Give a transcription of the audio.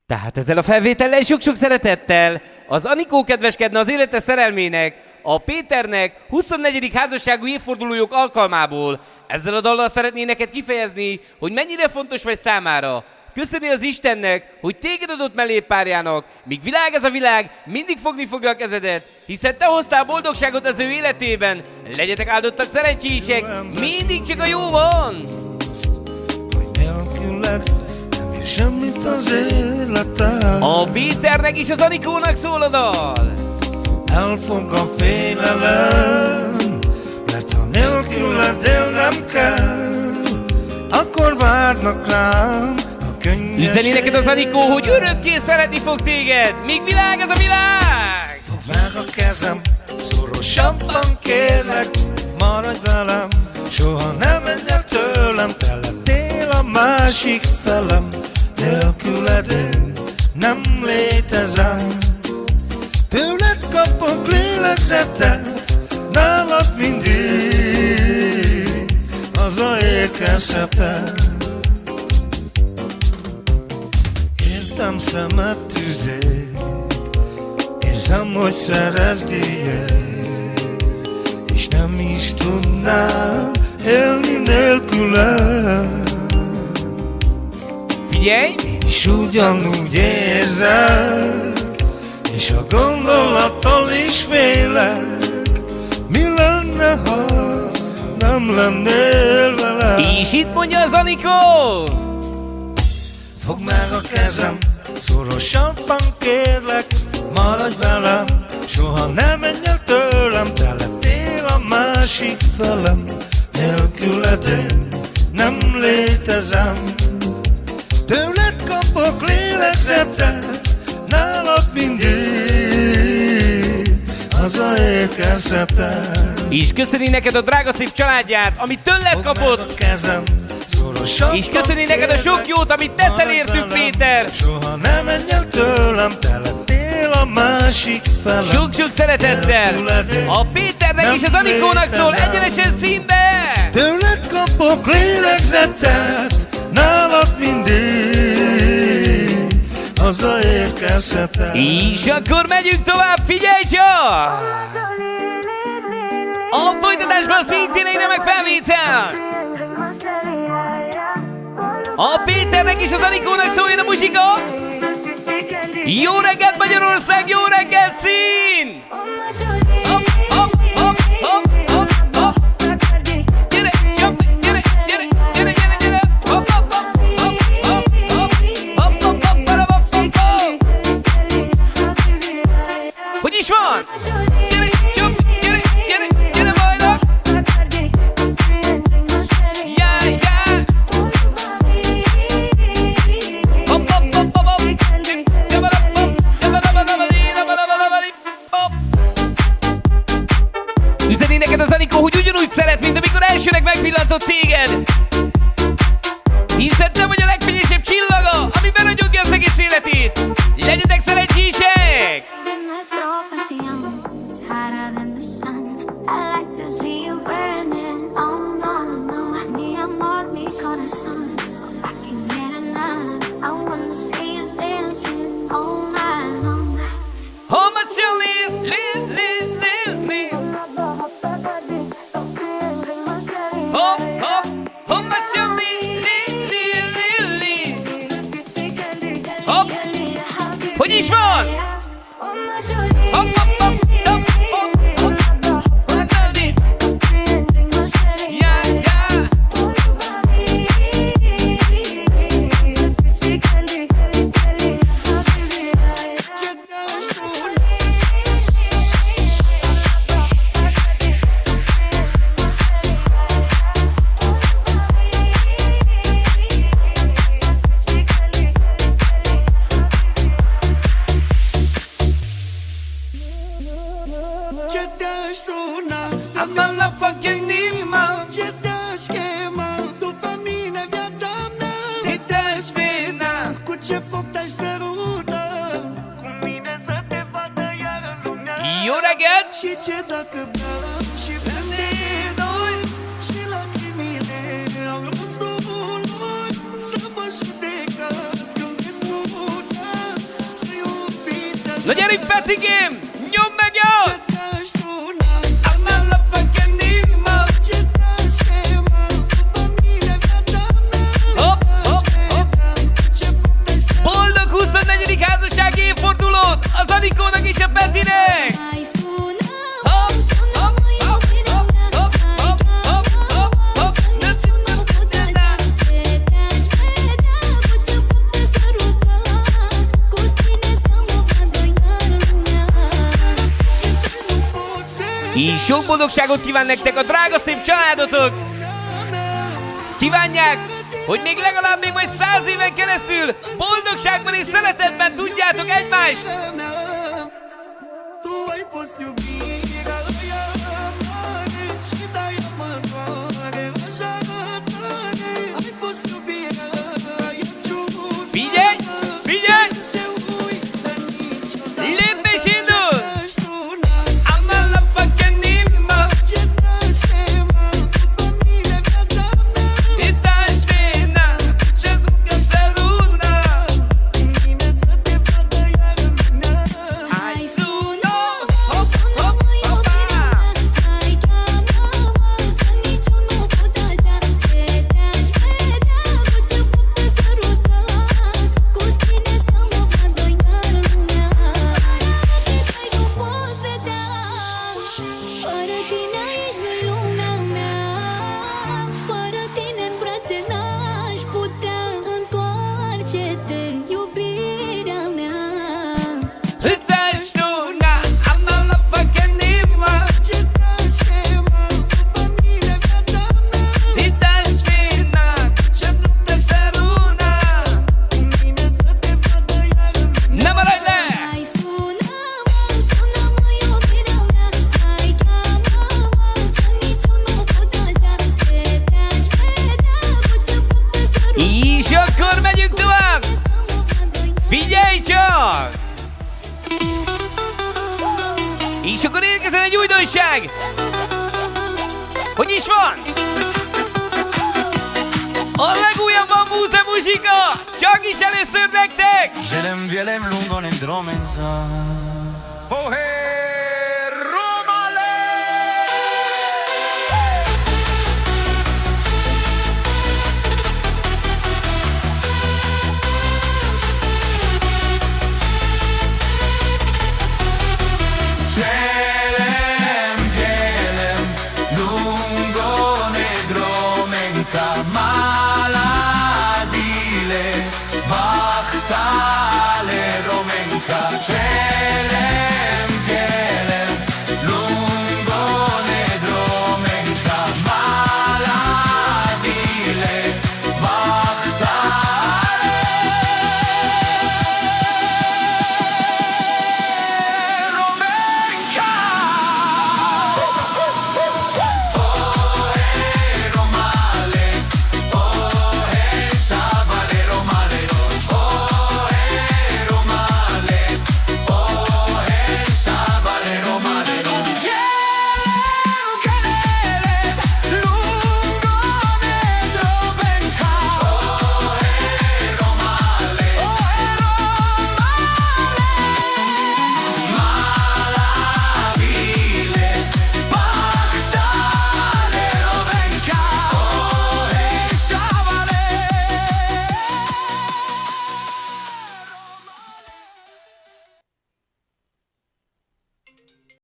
Tehát ezzel a felvétellel sok-sok szeretettel az Anikó kedveskedne az élete szerelmének, a Péternek 24. házasságú évfordulójuk alkalmából. Ezzel a dallal szeretné neked kifejezni, hogy mennyire fontos vagy számára. Köszöni az Istennek, hogy téged adott mellé párjának, míg világ ez a világ, mindig fogni fogja a kezedet, hiszen te hoztál boldogságot az ő életében. Legyetek áldottak, szerencsések, mindig csak a jó van! Semmit az életem. A Péternek és az Anikónak szól a dal. Elfog a félelem, mert ha nélküled élnem kell, akkor várnak rám a könnyeség. Üzeni neked az Anikó, hogy örökké szeretni fog téged, míg világ ez a világ. Fogd meg a kezem, szorosabban kérlek, maradj velem, soha nem menj el tőlem, te lettél a másik felem. Nélküled én nem létezem, tőled kapok lélegzetet, nálad mindig hazaérkezhetek. Értem szemed tüzét, érzem, hogy szerezd ilyet, és nem is tudnám élni nélküled. Figyelj! Én is ugyanúgy érzek, és a gondolattól is félek. Mi lenne, ha nem lennél velem? És itt mondja az Anikó! Fogd meg a kezem, szorosabban kérlek, maradj velem, soha nem menj el tőlem, te lettél a másik felem. Nélküled én nem létezem, tőled kapok lélegzetet, nálad mindig hazaérkezhetek. És köszöni neked a drága szép családját, amit tőled kapott! Kezem, És köszöni neked a sok jót, amit teszel értük, Péter! Soha nem menj el tőlem, te lettél a másik felem. Sok-sok szeretettel! A Péternek és az Anikónak szól egyenesen színbe! Tőled kapok lélegzetet, nálad mindig hazaérkezhetek. És akkor megyünk tovább, figyelj csak! A folytatásban szintén egy remek felvétel! A Péternek és az Anikónak szóljon a muzsika! Jó reggelt Magyarország, jó reggelt szín! Hopp, hopp, hopp, hopp, hopp, hopp. Gyere, csapd, gyere, gyere, gyere, gyere, gyere! Hopp, hopp, hopp, hopp, hopp, hopp. Hopp, hopp, hopp, hopp, hopp, hopp. Hogy is van? Gyere, csapd, gyere, gyere, gyere bajnak! Yeah, yeah! Hopp, hopp, hopp, hopp, hopp. Üzeni neked az Anikó, hogy ugyanúgy szeret, mint amikor elsőnek megpillantott téged. Hiszen te vagy a legfényesebb csillaga, ami beragyogja az egész életét. Legyetek szerencsések! How much you live, live, live, live, live. Hop, hop, how much you live, live, live, live, live. Hop, hogy is van? Hop, hop, hop, hop, hop, hop. Yeah, yeah. Akala pag inima, Ce te-aș chema, după mine viața mea, te te-aș vena. cu ce foc te-aș săruta, cu mine să te vadă iar în lumea. Jó reggelt! Și ce dacă beam și bem de noi, și lacrimile au rămas dului, să mă judecați când veți putea. Na gyere, Petigém! Nyomd meg, jó! Ce te-aș suna? Am la fac enigma. Ce te-aș chema? După mine viața mea. Hopp, hopp, hopp! Ce puteai să Boldog 24. házassági évfordulót az Anikónak és a Petinek! Hai sună, Hopp, sună hopp, mă hopp, iubirea hopp, mea. hopp, Hai hopp, hopp, hopp, hopp! niciunul putea da. Te-aș vedea cu ce putea săruta. Cu tine să mă vadă iar lumea. És sok boldogságot kíván nektek a drága szép családotok! Kívánják, hogy még legalább még majd 100 éven keresztül boldogságban és szeretetben tudjátok egymást! Tu ai fost iubirea aia mare și de-aia mă doare așa tare. Ai fost iubirea aia ciudată. Figyelj! Figyelj! Se uită niciodată. Lépj és indul! Ce-aș suna? Am la fac enigma. Ce te-aș chema? După mine viața mea. Itt állsz fénynál, Ce rugăm săruta. Mine să te vadă iar în mine. Hai sună, sună mă iubirea mea. Hai cheamă-mă, că niciunul putea da. Te-aș vedea cu ce putea săruta. Cu tine să mă vadă iar lumea. Te nu pot vedea. Fără tine aici nu-i lumea mea. Fără tine în brațe n-aș putea. Întoarce-te, iubirea mea. Itt állsz suna, am la fac enigma. Ce te-aș chema? După mine viața mea. Itt állsz fénynál, Ce puteai săruta. Mine să te vadă iar în mine. ne maradj le! Hai sună mă iubirea mea. Hai cheamă-mă, că niciunul putea da. Te-aș vedea cu ce putea săruta. És akkor megyünk tovább! Să mă vadă iar. Figyelj csak! És akkor érkezel egy újdonság! Hogy is van? A legújabb Bambuze muzsika! Csak is először nektek! Je l'aime, lungo nel dromenza. Oh hey!